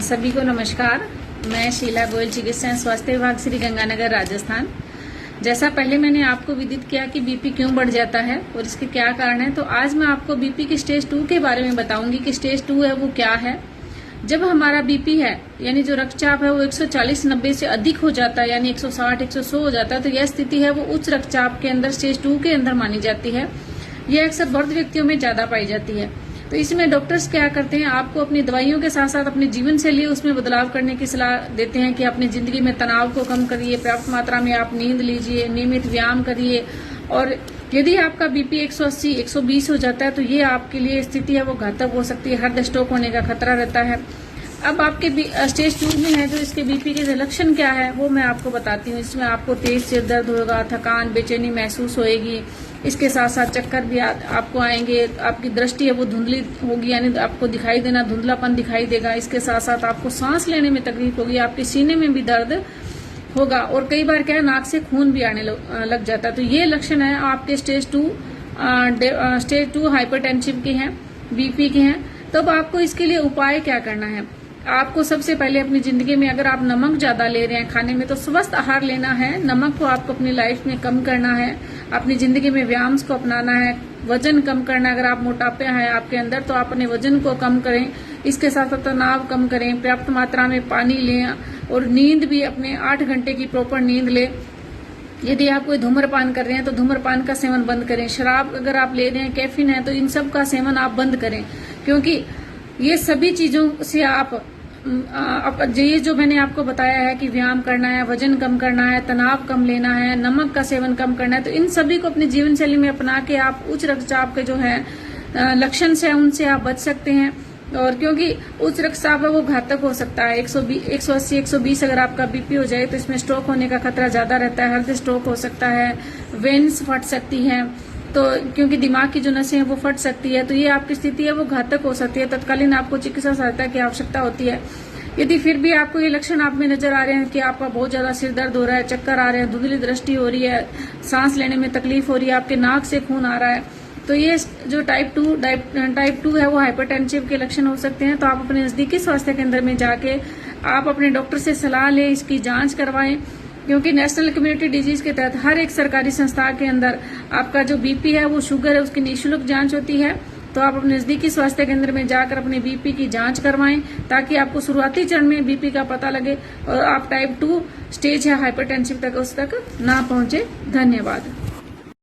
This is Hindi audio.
सभी को नमस्कार। मैं शीला गोयल, चिकित्सा एवं स्वास्थ्य विभाग, श्री गंगानगर, राजस्थान। जैसा पहले मैंने आपको विदित किया कि बीपी क्यों बढ़ जाता है और इसके क्या कारण है, तो आज मैं आपको बीपी की स्टेज 2 के बारे में बताऊंगी कि स्टेज 2 है वो क्या है। जब हमारा बीपी है यानी जो रक्तचाप है वो 140/90 से अधिक हो जाता है, यानी 160-100 हो जाता है, तो यह स्थिति है वो उच्च रक्तचाप के अंदर स्टेज 2 के अंदर मानी जाती है। यह अक्सर वृद्ध व्यक्तियों में ज्यादा पाई जाती है। तो इसमें डॉक्टर्स क्या करते हैं, आपको अपनी दवाइयों के साथ साथ अपने जीवन शैली उसमें बदलाव करने की सलाह देते हैं कि अपनी जिंदगी में तनाव को कम करिए, पर्याप्त मात्रा में आप नींद लीजिए, नियमित व्यायाम करिए। और यदि आपका बीपी 180-120 हो जाता है तो ये आपके लिए स्थिति है वो घातक हो सकती है, हृदय स्ट्रोक होने का खतरा रहता है। अब आपके स्टेज 2 में है जो इसके बीपी के लक्षण क्या है वो मैं आपको बताती हूँ। इसमें आपको तेज सिर दर्द होगा, थकान, बेचैनी महसूस होएगी। इसके साथ साथ चक्कर भी आपको आएंगे, आपकी दृष्टि है वो धुंधली होगी, यानी आपको दिखाई देना, धुंधलापन दिखाई देगा। इसके साथ साथ आपको सांस लेने में तकलीफ होगी, आपके सीने में भी दर्द होगा और कई बार क्या है नाक से खून भी आने लग जाता है। तो ये लक्षण है आपके स्टेज 2 हाइपरटेंसिव के हैं, बीपी के हैं। तब आपको इसके लिए उपाय क्या करना है, आपको सबसे पहले अपनी जिंदगी में अगर आप नमक ज्यादा ले रहे हैं खाने में तो स्वस्थ आहार लेना है। नमक को आपको अपनी लाइफ में कम करना है, अपनी जिंदगी में व्यायाम को अपनाना है, वजन कम करना है। अगर आप मोटापे हैं आपके अंदर तो आप अपने वजन को कम करें। इसके साथ साथ तनाव कम करें, पर्याप्त मात्रा में पानी लें और नींद भी अपने 8 घंटे की प्रॉपर नींद लें। यदि आप कोई धूम्रपान कर रहे हैं तो धूम्रपान का सेवन बंद करें। शराब अगर आप ले रहे हैं, कैफीन है, तो इन सब का सेवन आप बंद करें, क्योंकि ये सभी चीजों से आप ये जो मैंने आपको बताया है कि व्यायाम करना है, वजन कम करना है, तनाव कम लेना है, नमक का सेवन कम करना है, तो इन सभी को अपनी जीवन शैली में अपना के आप उच्च रक्तचाप के जो है लक्षण से उनसे आप बच सकते हैं। और क्योंकि उच्च रक्तचाप है वो घातक हो सकता है। 180-120 अगर आपका बीपी हो जाए तो इसमें स्ट्रोक होने का खतरा ज्यादा रहता है, हृदय स्ट्रोक हो सकता है, वेन्स फट सकती है, तो क्योंकि दिमाग की जो नसें हैं वो फट सकती है। तो ये आपकी स्थिति है वो घातक हो सकती है। तत्कालीन आपको चिकित्सा सहायता की आवश्यकता होती है। यदि फिर भी आपको ये लक्षण आप में नजर आ रहे हैं कि आपका बहुत ज्यादा सिर दर्द हो रहा है, चक्कर आ रहे हैं, धुंधली दृष्टि हो रही है, सांस लेने में तकलीफ हो रही है, आपके नाक से खून आ रहा है, तो ये जो टाइप 2 है वो हाइपरटेंसिव के लक्षण हो सकते हैं। तो आप अपने नजदीकी स्वास्थ्य केंद्र में जाके आप अपने डॉक्टर से सलाह लें, इसकी जांच करवाएं, क्योंकि नेशनल कम्युनिटी डिजीज के तहत हर एक सरकारी संस्था के अंदर आपका जो बीपी है वो शुगर है उसकी निःशुल्क जांच होती है। तो आप अपने नजदीकी स्वास्थ्य केंद्र में जाकर अपने बीपी की जांच करवाएं ताकि आपको शुरुआती चरण में बीपी का पता लगे और आप टाइप 2 स्टेज है हाइपरटेंसिव तक उस तक ना पहुंचे। धन्यवाद।